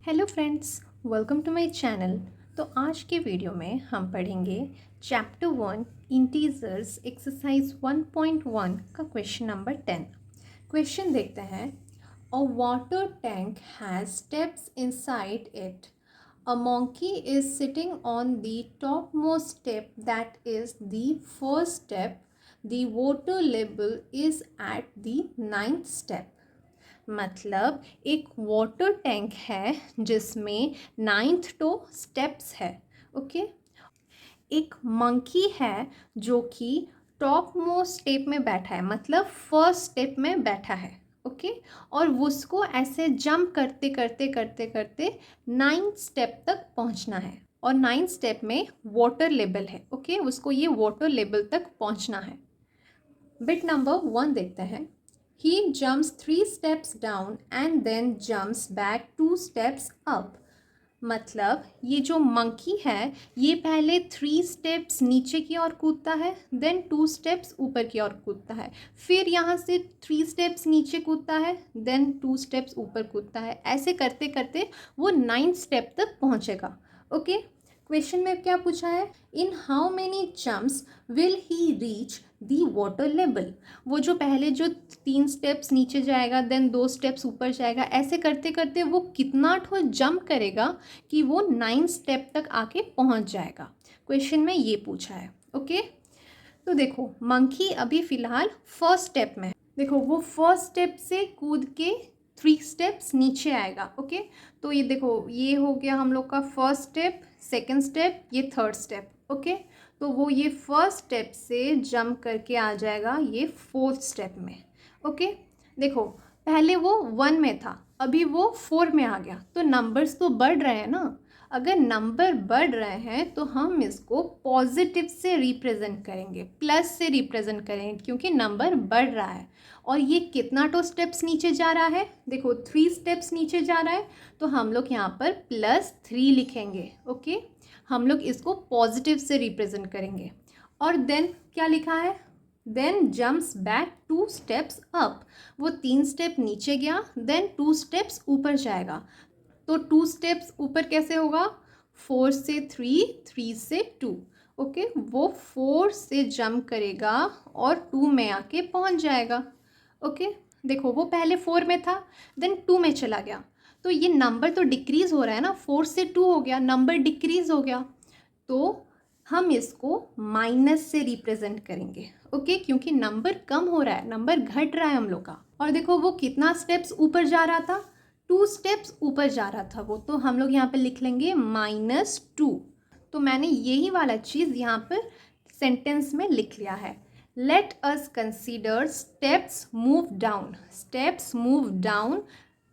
Hello friends, welcome to my channel. तो आज के वीडियो में हम पढ़ेंगे चैप्टर 1 इंटीजर्स एक्सरसाइज 1.1 का क्वेश्चन नंबर 10। क्वेश्चन देखते हैं। अ water tank has steps inside it. A monkey is sitting on the topmost step, that is the first step. The water level is at the ninth step. मतलब एक water tank है जिसमें ninth two steps है। Okay. एक monkey है जो कि top most step में बैठा है, मतलब फर्स्ट स्टेप में बैठा है। ओके। और उसको ऐसे जंप करते करते करते करते नाइन्थ स्टेप तक पहुंचना है, और नाइन्थ स्टेप में वाटर लेवल है। ओके। उसको ये वाटर लेवल तक पहुंचना है। बिट नंबर 1 देखते हैं। He jumps 3 steps down and then jumps back 2 steps up. मतलब ये जो मंकी है ये पहले 3 स्टेप्स नीचे की ओर कूदता है, देन 2 स्टेप्स ऊपर की ओर कूदता है, फिर यहाँ से 3 स्टेप्स नीचे कूदता है, देन 2 स्टेप्स ऊपर कूदता है। ऐसे करते करते वो 9th स्टेप तक पहुँचेगा। ओके। क्वेश्चन में क्या पूछा है? In how many jumps will he reach the water level. वो जो पहले जो 3 स्टेप्स नीचे जाएगा, देन 2 स्टेप्स ऊपर जाएगा, ऐसे करते करते वो कितना ठो जंप करेगा कि वो 9 स्टेप तक आके पहुंच जाएगा। क्वेश्चन में ये पूछा है। ओके। तो देखो मंकी अभी फिलहाल फर्स्ट स्टेप में है। देखो वो फर्स्ट स्टेप से कूद के 3 स्टेप्स नीचे आएगा। ओके। तो ये देखो ये हो गया हम लोग का फर्स्ट स्टेप, सेकंड स्टेप, ये थर्ड स्टेप। ओके। तो वो ये फर्स्ट स्टेप से जंप करके आ जाएगा ये फोर्थ स्टेप में। ओके। देखो पहले वो 1 में था, अभी वो 4 में आ गया, तो नंबर्स तो बढ़ रहे हैं ना। अगर नंबर बढ़ रहे हैं तो हम इसको पॉजिटिव से रिप्रेजेंट करेंगे, प्लस से रिप्रेजेंट करेंगे, क्योंकि नंबर बढ़ रहा है। और ये कितना तो स्टेप्स नीचे जा रहा है? देखो 3 स्टेप्स नीचे जा रहा है, तो हम लोग यहाँ पर +3 लिखेंगे। ओके। हम लोग इसको पॉजिटिव से रिप्रेजेंट करेंगे। और देन क्या लिखा है? Then jumps back 2 steps up. वो 3 स्टेप नीचे गया, देन 2 स्टेप्स ऊपर जाएगा। तो 2 स्टेप्स ऊपर कैसे होगा? 4 से 3, 3 से 2। ओके। वो 4 से जंप करेगा और 2 में आके पहुंच जाएगा। ओके। देखो वो पहले 4 में था, देन 2 में चला गया, तो ये नंबर तो डिक्रीज हो रहा है ना। 4 से 2 हो गया, नंबर डिक्रीज हो गया, तो हम इसको माइनस से रिप्रेजेंट करेंगे। ओके। क्योंकि नंबर कम हो रहा है, नंबर घट रहा है हम लोग का। और देखो वो कितना स्टेप्स ऊपर जा रहा था? 2 स्टेप्स ऊपर जा रहा था वो, तो हम लोग यहाँ पर लिख लेंगे -2। तो मैंने यही वाला चीज़ यहाँ पर सेंटेंस में लिख लिया है। Let us consider steps move down. Steps move down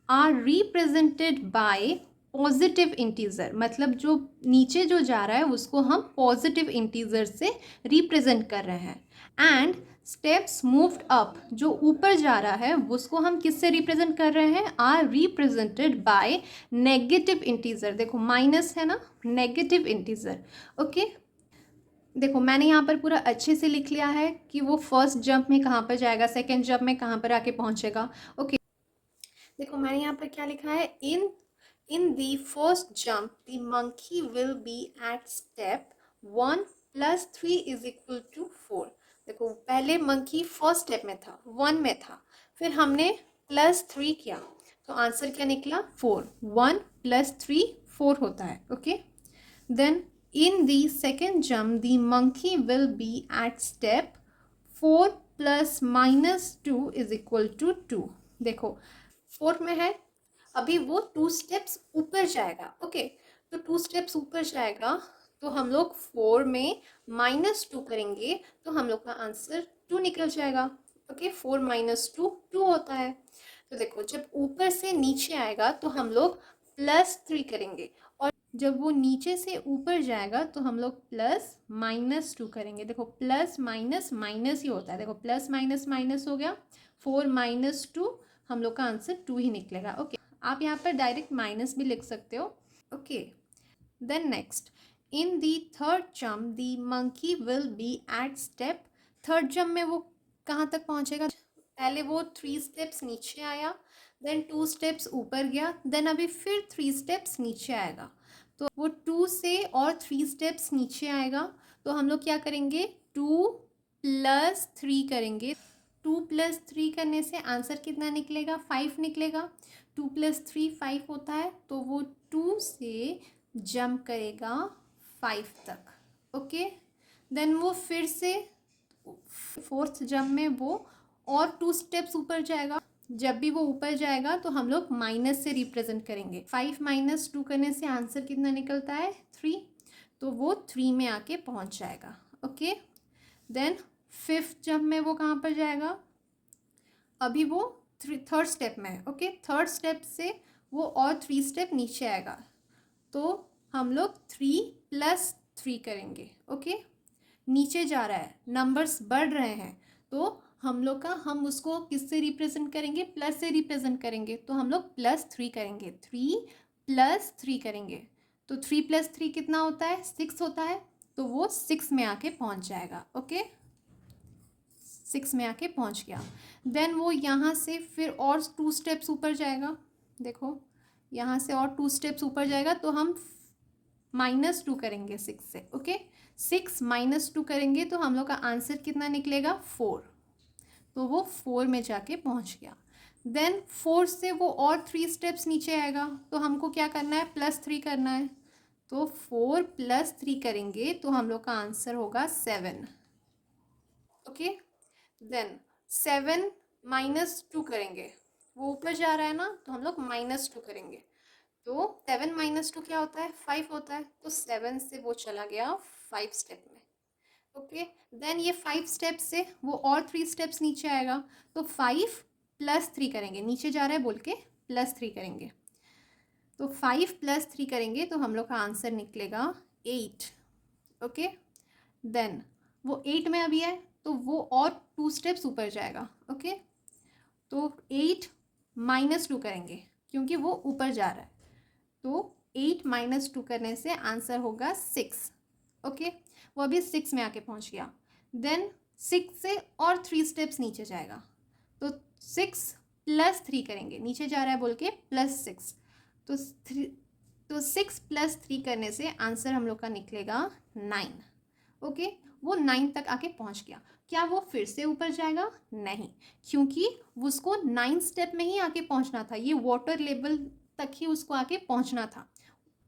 are represented by positive integer. मतलब जो नीचे जो जा रहा है उसको हम पॉजिटिव इंटीजर से रिप्रेजेंट कर रहे हैं। एंड स्टेप्स मूव्ड अप, जो ऊपर जा रहा है उसको हम किससे रिप्रेजेंट कर रहे हैं? Are represented by negative integer. देखो माइनस है ना, नेगेटिव इंटीजर। ओके। देखो मैंने यहाँ पर पूरा अच्छे से लिख लिया है कि वो फर्स्ट जंप में कहाँ पर जाएगा, सेकेंड जंप में कहाँ पर आके पहुँचेगा। ओके। देखो मैंने यहाँ पर क्या लिखा है? In the first jump the monkey will be at step 1 + 3 = 4। देखो पहले मंकी फर्स्ट स्टेप में था, 1 में था, फिर हमने +3 किया, तो आंसर क्या निकला? 4। 1 + 3 4 होता है। Okay. Then in the second jump the monkey will be at step 4 + -2 = 2। देखो 4 में है, अभी वो 2 स्टेप्स ऊपर जाएगा। ओके। तो 2 स्टेप्स ऊपर जाएगा, तो हम लोग 4 में -2 करेंगे, तो हम लोग का आंसर 2 निकल जाएगा। ओके। 4 - 2 2 होता है। तो देखो जब ऊपर से नीचे आएगा तो हम लोग +3 करेंगे, और जब वो नीचे से ऊपर जाएगा तो हम लोग +-2 करेंगे। देखो प्लस माइनस माइनस ही होता है। देखो प्लस माइनस माइनस हो गया, 4 - 2, हम लोग का आंसर 2 ही निकलेगा। ओके। आप यहाँ पर डायरेक्ट माइनस भी लिख सकते हो। Okay. Then next, in the third jump the monkey will be at step. Third jump में वो कहाँ तक पहुँचेगा? पहले वो 3 स्टेप्स नीचे आया, देन 2 स्टेप्स ऊपर गया, देन अभी फिर 3 स्टेप्स नीचे आएगा। तो वो 2 से और 3 स्टेप्स नीचे आएगा, तो हम लोग क्या करेंगे, 2 + 3 करेंगे। 2 + 3 करने से आंसर कितना निकलेगा, 5 निकलेगा। 2 + 3 5 होता है, तो वो 2 से जंप करेगा 5 तक। ओके, देन वो फिर से 4th जंप में वो और 2 स्टेप्स ऊपर जाएगा। जब भी वो ऊपर जाएगा तो हम लोग माइनस से रिप्रेजेंट करेंगे। 5 - 2 करने से आंसर कितना निकलता है, 3। तो वो 3 में आके पहुंच जाएगा। ओके, देन 5th जंप में वो कहाँ पर जाएगा, अभी वो 3rd स्टेप में है। ओके, 3rd स्टेप से वो और 3 स्टेप नीचे आएगा, तो हम लोग 3 + 3 करेंगे। ओके, नीचे जा रहा है, नंबर्स बढ़ रहे हैं, तो हम उसको किससे रिप्रेजेंट करेंगे, प्लस से रिप्रेजेंट करेंगे। तो हम लोग +3 करेंगे, 3 + 3 करेंगे। तो 3 + 3 कितना होता है, 6 होता है। तो वो 6 में आके पहुंच जाएगा। ओके, 6 में आके पहुंच गया। देन वो यहाँ से फिर और 2 स्टेप्स ऊपर जाएगा। देखो, यहाँ से और 2 स्टेप्स ऊपर जाएगा, तो हम -2 करेंगे 6 से। ओके, 6 - 2 करेंगे तो हम लोग का आंसर कितना निकलेगा, 4। तो वो 4 में जाके पहुंच गया। देन 4 से वो और 3 स्टेप्स नीचे आएगा, तो हमको क्या करना है, +3 करना है। तो 4 + 3 करेंगे तो हम लोग का आंसर होगा 7। ओके, देन 7 - 2 करेंगे, वो ऊपर जा रहा है ना, तो हम लोग -2 करेंगे। तो 7 - 2 क्या होता है, 5 होता है। तो 7 से वो चला गया 5 स्टेप में। ओके, देन ये 5 स्टेप से वो और 3 स्टेप्स नीचे आएगा, तो 5 + 3 करेंगे, नीचे जा रहा है बोल के +3 करेंगे। तो 5 + 3 करेंगे तो हम लोग का आंसर निकलेगा 8। ओके, देन वो 8 में अभी है, तो वो और 2 स्टेप्स ऊपर जाएगा। ओके, तो 8 - 2 करेंगे, क्योंकि वो ऊपर जा रहा है। तो 8 - 2 करने से आंसर होगा 6। ओके, वो अभी 6 में आके पहुंच गया। देन 6 से और 3 स्टेप्स नीचे जाएगा, तो 6 + 3 करेंगे, नीचे जा रहा है बोल के +6। तो 6 + 3 करने से आंसर हम लोग का निकलेगा 9। ओके, वो 9 तक आके पहुंच गया। क्या वो फिर से ऊपर जाएगा, नहीं, क्योंकि उसको 9 स्टेप में ही आके पहुंचना था। ये वाटर लेवल तक ही उसको आके पहुंचना था।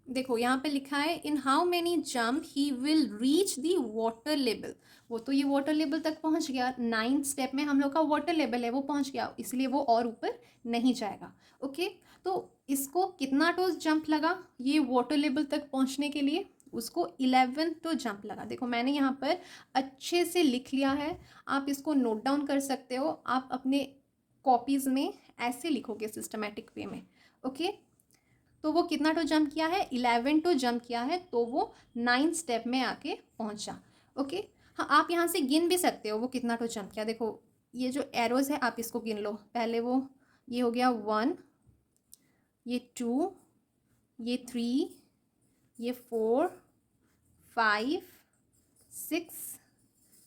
देखो यहाँ पे लिखा है, in how many jump he will reach the water level. वो तो ये वाटर लेवल तक पहुंच गया, 9 स्टेप में हम लोग का वाटर लेवल है, वो पहुंच गया, इसलिए वो और ऊपर नहीं जाएगा। ओके, तो इसको कितना तो जंप लगा ये वाटर लेवल तक पहुंचने के लिए, उसको 11 तो जंप लगा। देखो मैंने यहाँ पर अच्छे से लिख लिया है, आप इसको नोट डाउन कर सकते हो, आप अपने कॉपीज़ में ऐसे लिखोगे सिस्टमेटिक वे में। ओके, तो वो कितना तो जंप किया है, 11 तो जंप किया है, तो वो 9 स्टेप में आके पहुंचा। ओके, हाँ, आप यहाँ से गिन भी सकते हो वो कितना तो जंप किया। देखो ये जो एरोज है आप इसको गिन लो। पहले वो ये हो गया 1, ये 2, ये 3, ये 4, 5, 6,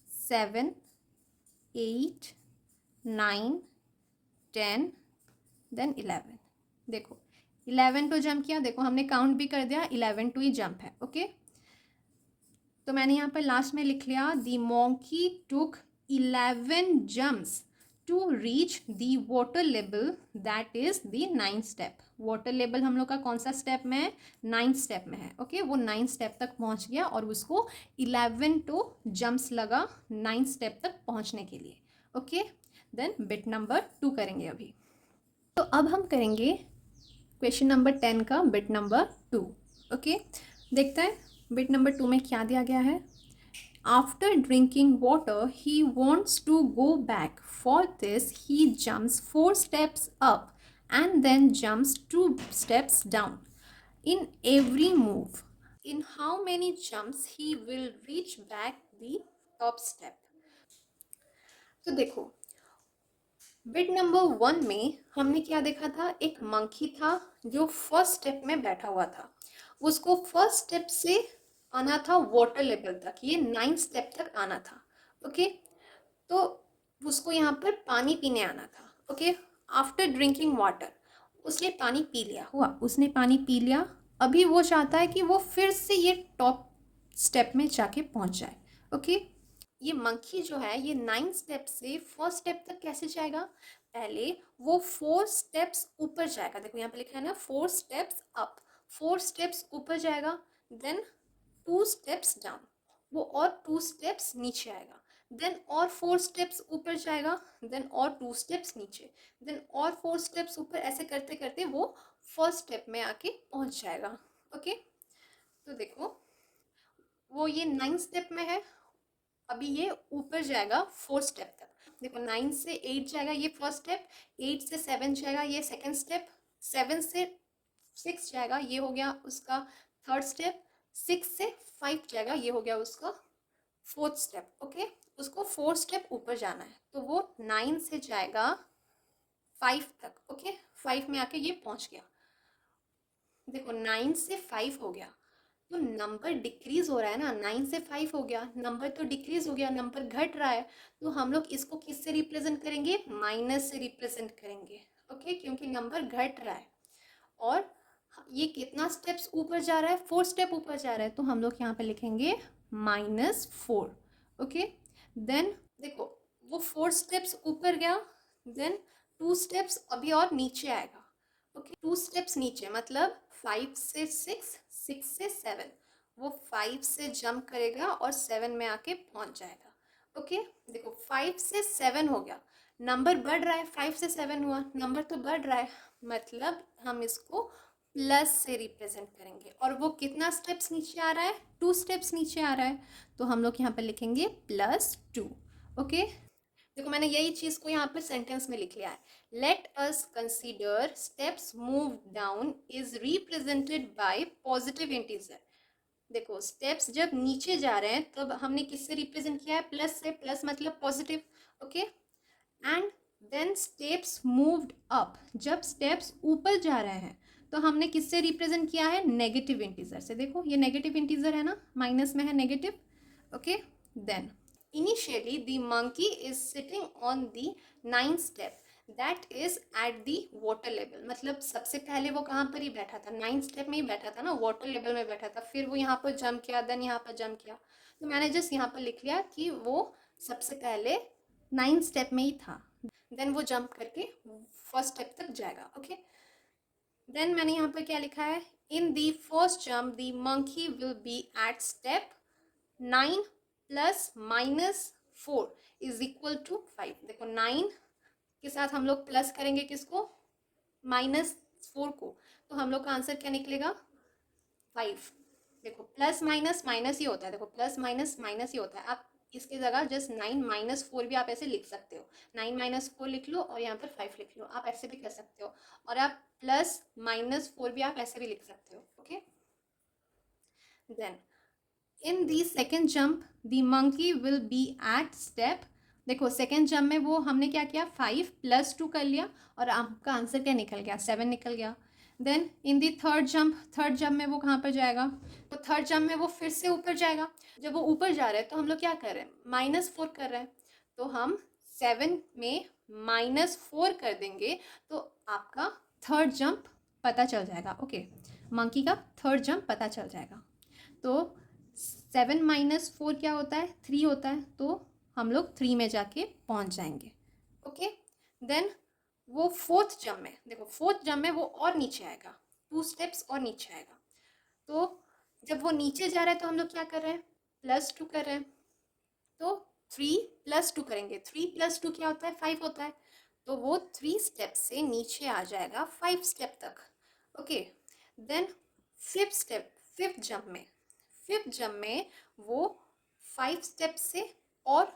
7, 8, 9, 10, देन 11। देखो 11 तो जंप किया, देखो हमने काउंट भी कर दिया, 11 तो ही जंप है। ओके, तो मैंने यहाँ पर लास्ट में लिख लिया, the monkey took 11 jumps to reach the water level, that is the 9th step. Water level हम लोग का कौन सा स्टेप में है, 9th स्टेप में है। ओके, वो 9th स्टेप तक पहुँच गया और उसको 11 तो जंप्स लगा 9th स्टेप तक पहुँचने के लिए। ओके, देन बिट नंबर 2 करेंगे अभी। तो अब हम करेंगे क्वेश्चन नंबर 10 का बिट नंबर 2। ओके, देखते हैं बिट नंबर 2 में क्या दिया गया है। After drinking water he wants to go back, for this he jumps 4 steps up and then jumps 2 steps down in every move. In how many jumps he will reach back the top step. तो देखो bit number 1 में हमने क्या देखा था, एक monkey था जो फर्स्ट स्टेप में बैठा हुआ था, उसको फर्स्ट स्टेप से आना था वाटर लेवल तक, ये 9th स्टेप तक आना था। ओके, तो उसको यहाँ पर पानी पीने आना था। ओके, आफ्टर ड्रिंकिंग वाटर, उसने पानी पी लिया, हुआ उसने पानी पी लिया, अभी वो चाहता है कि वो फिर से ये टॉप स्टेप में जाके पहुंच जाए। ओके, ये मंकी जो है ये 9 स्टेप से फर्स्ट स्टेप तक कैसे जाएगा? पहले वो 4 स्टेप्स ऊपर जाएगा, देखो यहाँ पे लिखा है ना 4 स्टेप्स अप, 4 स्टेप्स ऊपर जाएगा, देन 2 स्टेप्स डाउन, वो और 2 स्टेप्स नीचे आएगा, देन और 4 स्टेप्स ऊपर जाएगा, देन और 2 स्टेप्स नीचे, देन और 4 स्टेप्स ऊपर, ऐसे करते करते वो फर्स्ट स्टेप में आके पहुंच जाएगा। ओके, तो देखो वो ये 9 स्टेप में है, अभी ये ऊपर जाएगा 4 स्टेप तक, देखो 9 से 8 जाएगा ये फर्स्ट स्टेप, 8 से 7 जाएगा ये सेकंड स्टेप, 7 से 6 जाएगा ये हो गया उसका थर्ड स्टेप, 6 से 5 जाएगा ये हो गया उसका फोर्थ स्टेप। ओके, उसको 4 स्टेप ऊपर जाना है, तो वो 9 से जाएगा 5 तक। ओके, 5 में आके ये पहुंच गया, देखो 9 से 5 हो गया, तो नंबर डिक्रीज हो रहा है ना, 9 से 5 हो गया, नंबर तो डिक्रीज हो गया, नंबर घट रहा है, तो हम लोग इसको किससे रिप्रेजेंट करेंगे? माइनस से रिप्रेजेंट करेंगे। ओके, क्योंकि नंबर घट रहा है और ये कितना स्टेप्स ऊपर जा रहा है? 4 स्टेप ऊपर जा रहा है, तो हम लोग यहाँ पे लिखेंगे -4। ओके, देन देखो वो 4 स्टेप्स ऊपर गया, देन 2 स्टेप्स अभी और नीचे आएगा। ओके, 2 स्टेप्स नीचे मतलब 5 से 6, 6 से 7, वो 5 से जंप करेगा और 7 में आके पहुंच जाएगा। ओके, देखो 5 से 7 हो गया, नंबर बढ़ रहा है, 5 से 7 हुआ, नंबर तो बढ़ रहा है, मतलब हम इसको प्लस से रिप्रेजेंट करेंगे, और वो कितना स्टेप्स नीचे आ रहा है? 2 स्टेप्स नीचे आ रहा है, तो हम लोग यहाँ पर लिखेंगे +2। ओके, देखो मैंने यही चीज को यहाँ पे सेंटेंस में लिख लिया है, let us consider steps move down is represented by positive integer. देखो स्टेप्स जब नीचे जा रहे हैं तब हमने किससे रिप्रेजेंट किया है? प्लस से, प्लस मतलब positive. Okay, and then steps moved up, जब स्टेप्स ऊपर जा रहे हैं तो हमने किससे रिप्रेजेंट किया है? नेगेटिव इंटीजर से। देखो ये नेगेटिव इंटीजर है ना, माइनस में है negative. Okay, then initially the monkey is sitting on the 9th step that is at the water level, मतलब सबसे पहले वो कहाँ पर ही बैठा था? 9th स्टेप में ही बैठा था ना, वाटर लेवल में बैठा था, फिर वो यहाँ पर जंप किया, देन यहाँ पर जंप किया, तो मैंने जस्ट यहाँ पर लिख लिया कि वो सबसे पहले 9th स्टेप में ही था, देन वो जंप करके फर्स्ट स्टेप तक जाएगा। ओके, देन मैंने यहाँ पर क्या लिखा है? In the first jump the monkey will be at step 9 plus -4 is equal to 5। देखो 9 के साथ हम लोग प्लस करेंगे किसको? -4 को, तो हम लोग का आंसर क्या निकलेगा? 5। देखो प्लस माइनस माइनस ही होता है, देखो प्लस माइनस माइनस ही होता है, आप इसकी जगह जस्ट 9 -4 भी आप ऐसे लिख सकते हो, 9 -4 लिख लो और यहाँ पर 5 लिख लो, आप ऐसे भी कर सकते हो, और आप +-4 भी आप ऐसे भी लिख सकते हो। Okay, then in the second jump the monkey will be at step, देखो सेकेंड जंप में वो हमने क्या किया? 5 + 2 कर लिया और आपका आंसर क्या निकल गया? 7 निकल गया। Then in the third jump, third jump में वो कहाँ पर जाएगा? तो थर्ड जंप में वो फिर से ऊपर जाएगा, जब वो ऊपर जा रहे हैं तो हम लोग क्या कर रहे हैं? -4 कर रहे हैं, तो हम 7 में -4 कर देंगे, तो आपका थर्ड जंप पता चल जाएगा। ओके, मंकी का थर्ड जंप पता चल जाएगा, तो 7 - 4 क्या होता है? 3 होता है, तो हम लोग 3 में जाके पहुंच जाएंगे। ओके, देन वो फोर्थ जंप में, देखो फोर्थ जंप में वो और नीचे आएगा, 2 स्टेप्स और नीचे आएगा, तो जब वो नीचे जा रहा है तो हम लोग क्या कर रहे हैं? +2 कर रहे हैं, तो 3 + 2 करेंगे, 3 + 2 क्या होता है? 5 होता है, तो वो 3 स्टेप से नीचे आ जाएगा 5 स्टेप तक। Okay, then fifth step, fifth jump में वो 5 स्टेप से और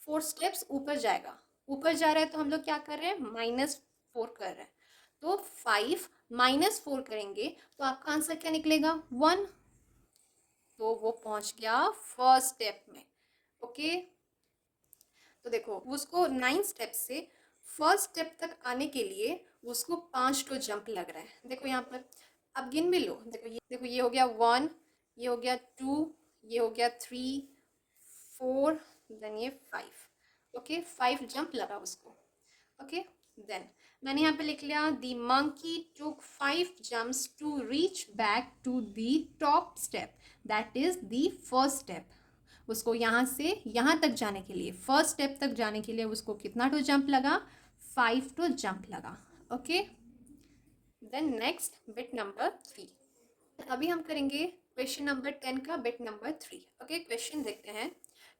4 स्टेप्स ऊपर जाएगा, ऊपर जा रहा है तो हम लोग क्या कर रहे हैं? -4 कर रहे हैं, तो 5 -4 करेंगे तो आपका आंसर क्या निकलेगा? 1, तो वो पहुंच गया फर्स्ट स्टेप में। ओके, तो देखो उसको 9 स्टेप से फर्स्ट स्टेप तक आने के लिए उसको 5 तो जंप लग रहा है, देखो यहाँ पर अब गिन भी लो, देखो ये हो गया 1, ये हो गया 2, ये हो गया 3, 4, देन ये 5। ओके, 5 जंप लगा उसको। ओके, देन मैंने यहाँ पे लिख लिया the monkey took 5 jumps to reach back to the top step, that is the first step. उसको यहाँ से यहाँ तक जाने के लिए, फर्स्ट स्टेप तक जाने के लिए उसको कितना टू जंप लगा, 5 टू जंप लगा। Okay, then next bit number 3। अभी हम करेंगे क्वेश्चन नंबर 10 का बिट नंबर 3। ओके, क्वेश्चन देखते हैं।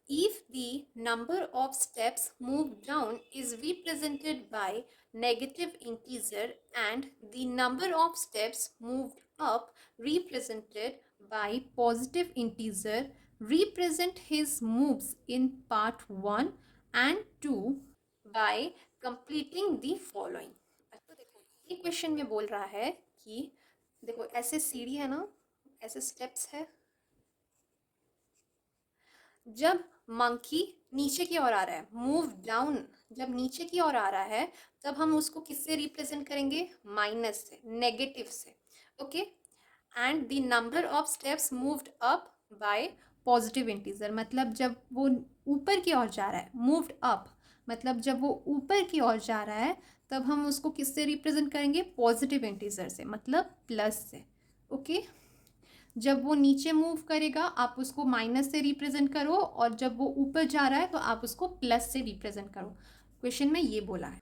If the number of steps moved down is represented by negative integer and the number of steps moved up represented by positive integer, represent his moves in part 1 and 2 by completing the following। तो देखो ये question में बोल रहा है कि देखो ऐसे सीढ़ी है ना, ऐसे स्टेप्स है, जब मंकी नीचे की ओर आ रहा है, मूव डाउन, जब नीचे की ओर आ रहा है तब हम उसको किससे रिप्रेजेंट करेंगे, माइनस से, नेगेटिव से। Okay, and the number of steps moved up by positive integer, मतलब जब वो ऊपर की ओर जा रहा है, मूव्ड अप मतलब जब वो ऊपर की ओर जा रहा है तब हम उसको किससे रिप्रेजेंट करेंगे, पॉजिटिव इंटीजर से, मतलब प्लस से। ओके, जब वो नीचे मूव करेगा आप उसको माइनस से रिप्रेजेंट करो, और जब वो ऊपर जा रहा है तो आप उसको प्लस से रिप्रेजेंट करो। क्वेश्चन में ये बोला है,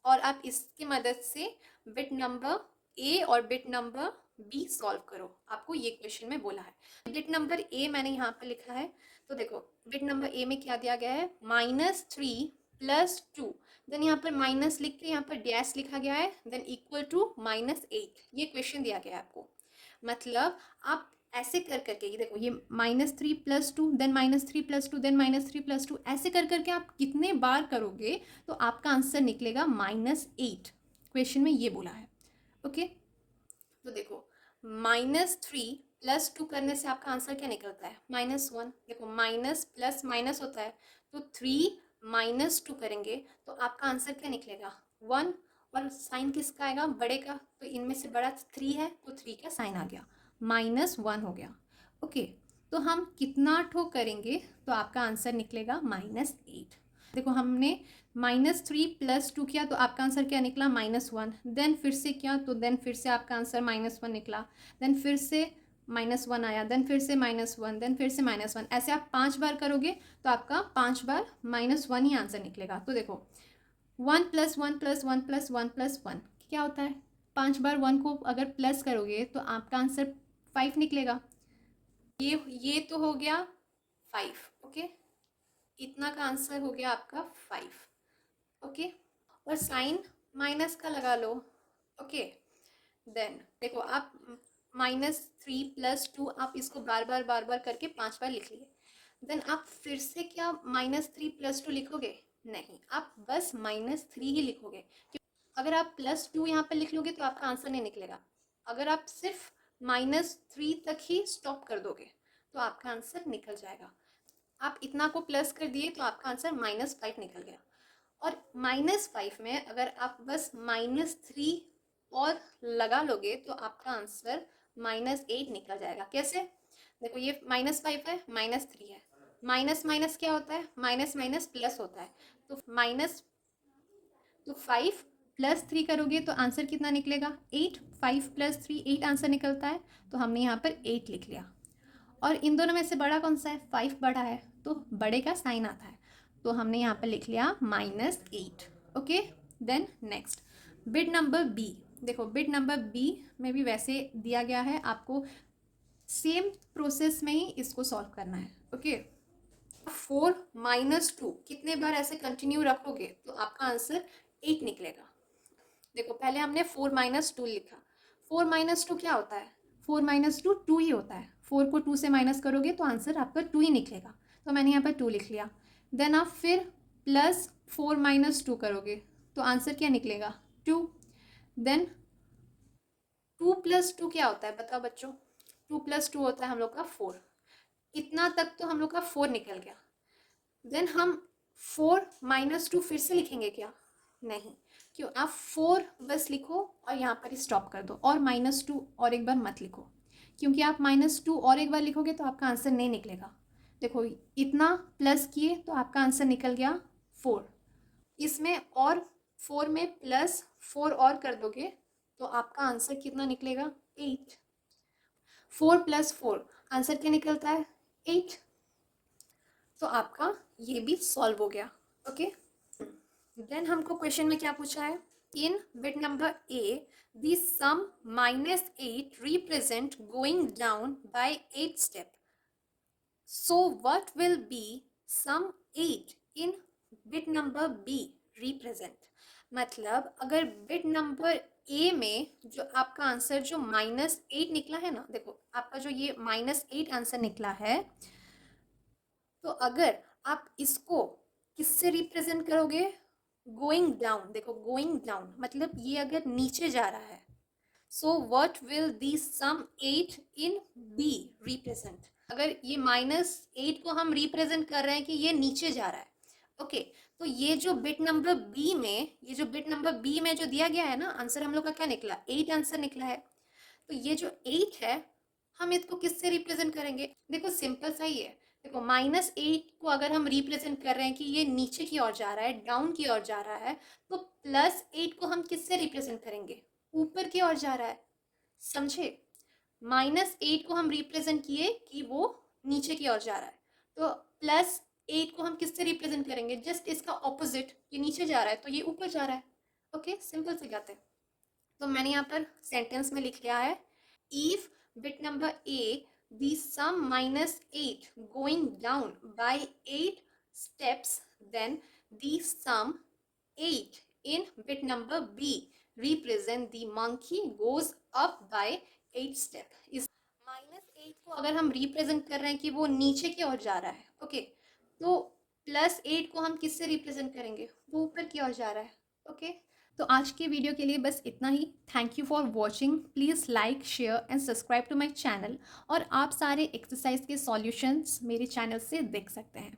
और आप इसकी मदद से बिट नंबर ए और बिट नंबर बी सॉल्व करो। आपको ये क्वेश्चन में बोला है। बिट नंबर ए मैंने यहाँ पे लिखा है, तो देखो बिट नंबर ए में क्या दिया गया है, -3 + 2, देन यहाँ पर माइनस लिख के यहाँ पर डैश लिखा गया है, देन इक्वल टू -8। ये क्वेश्चन दिया गया है आपको। मतलब आप ऐसे कर करके, ये देखो ये -3 + 2, देन -3 + 2, देन -3 + 2, ऐसे कर करके आप कितने बार करोगे तो आपका आंसर निकलेगा -8। क्वेश्चन में ये बोला है। ओके, तो देखो -3 + 2 करने से आपका आंसर क्या निकलता है, -1। देखो माइनस प्लस माइनस होता है, तो 3 - 2 करेंगे तो आपका आंसर क्या निकलेगा, 1। और साइन किसका आएगा, बड़े का, तो इनमें से बड़ा 3 है तो 3 का साइन आ गया, -1 हो गया। ओके, तो हम कितना ठो करेंगे तो आपका आंसर निकलेगा -8। देखो हमने -3 + 2 किया तो आपका आंसर क्या निकला, -1। देन फिर से किया तो देन फिर से आपका आंसर -1 निकला, देन फिर से -1 आया, देन फिर से -1, देन फिर से -1। ऐसे आप 5 बार करोगे तो आपका 5 बार -1 ही आंसर निकलेगा। तो देखो 1 + 1 + 1 + 1 + 1 क्या होता है, 5 बार 1 को अगर प्लस करोगे तो आपका आंसर 5 निकलेगा। ये तो हो गया 5। ओके, इतना का आंसर हो गया आपका 5। ओके, और साइन माइनस का लगा लो। ओके, देन देखो आप -3 + 2, आप इसको बार बार करके 5 बार लिख लिए, देन आप फिर से क्या -3 + 2 लिखोगे, नहीं, आप बस -3 ही लिखोगे। अगर आप +2 यहाँ पे लिख लोगे तो आपका आंसर नहीं निकलेगा। अगर आप सिर्फ -3 तक ही स्टॉप कर दोगे तो आपका आंसर निकल जाएगा। आप इतना को प्लस कर दिए तो आपका आंसर -5 निकल गया। और -5 में अगर आप बस -3 और लगा लोगे तो आपका आंसर -8 निकल जाएगा। कैसे, देखो ये -5 है, -3 है, माइनस माइनस क्या होता है, माइनस माइनस प्लस होता है, तो 5 + 3 करोगे तो आंसर कितना निकलेगा, 8। 5 + 3 8 आंसर निकलता है, तो हमने यहाँ पर 8 लिख लिया। और इन दोनों में से बड़ा कौन सा है, 5 बड़ा है, तो बड़े का साइन आता है, तो हमने यहाँ पर लिख लिया -8। Okay, then next bit number B. देखो बिट नंबर बी में भी वैसे दिया गया है, आपको सेम प्रोसेस में ही इसको सॉल्व करना है। ओके, 4 - 2 कितने बार ऐसे कंटिन्यू रखोगे तो आपका आंसर 8 निकलेगा। देखो पहले हमने 4 - 2 लिखा, 4 - 2 क्या होता है, 4 - 2 2 ही होता है, 4 को 2 से माइनस करोगे तो आंसर आपका 2 ही निकलेगा, तो मैंने यहाँ पर 2 लिख लिया। देन आप फिर +4 - 2 करोगे तो आंसर क्या निकलेगा, 2। देन 2 + 2 क्या होता है बताओ बच्चों, 2 + 2 होता है हम लोग का 4। इतना तक तो हम लोग का 4 निकल गया। देन हम 4 - 2 फिर से लिखेंगे क्या, नहीं, क्यों, आप 4 बस लिखो और यहाँ पर स्टॉप कर दो, और -2 और एक बार मत लिखो, क्योंकि आप -2 और एक बार लिखोगे तो आपका आंसर नहीं निकलेगा। देखो इतना प्लस किए तो आपका आंसर निकल गया 4। इसमें और 4 में प्लस 4 और कर दोगे तो आपका आंसर कितना निकलेगा? 8। 4 प्लस 4 आंसर क्या निकलता है? 8। तो आपका ये भी सॉल्व हो गया। ओके, देन हमको क्वेश्चन में क्या पूछा है? In bit number a the sum -8 represent going down by 8 step, so what will be sum 8 in bit number be represent. मतलब अगर बिट नंबर ए में जो आपका आंसर जो -8 निकला है ना, देखो आपका जो ये -8 आंसर निकला है, तो अगर आप इसको किससे रिप्रेजेंट करोगे? Going down. देखो गोइंग डाउन मतलब ये अगर नीचे जा रहा है, so what will the sum 8 in B represent. अगर ये -8 को हम रिप्रेजेंट कर रहे हैं कि ये नीचे जा रहा है, ओके तो ये जो बिट नंबर बी में, ये जो बिट नंबर बी में जो दिया गया है ना, आंसर हम लोग का क्या निकला? 8 आंसर निकला है। तो ये जो 8 है, हम इसको किससे रिप्रेजेंट करेंगे? देखो सिंपल सा ही है। देखो -8 को अगर हम रिप्रेजेंट कर रहे हैं कि ये नीचे की ओर जा रहा है, डाउन की ओर जा रहा है, तो +8 को हम किससे रिप्रेजेंट करेंगे? ऊपर की ओर जा रहा है, समझे? -8 को हम रिप्रेजेंट किए कि वो नीचे की ओर जा रहा है, तो +8 को हम किससे रिप्रेजेंट करेंगे? जस्ट इसका ऑपोजिट, ये नीचे जा रहा है तो ये ऊपर जा रहा है। ओके, सिंपल सी बात है। तो मैंने यहाँ पर सेंटेंस में लिख लिया है, if bit number a the sum -8 going down by 8 steps, then the sum 8 in bit number b represent the monkey goes up by 8 step। इस -8 को अगर हम रिप्रेजेंट कर रहे हैं कि वो नीचे की ओर जा रहा है, ओके तो +8 को हम किससे रिप्रेजेंट करेंगे? वो ऊपर की ओर जा रहा है। ओके, तो आज के वीडियो के लिए बस इतना ही। Thank you for watching. Please like, share and subscribe to my channel. और आप सारे एक्सरसाइज के सॉल्यूशंस मेरे चैनल से देख सकते हैं।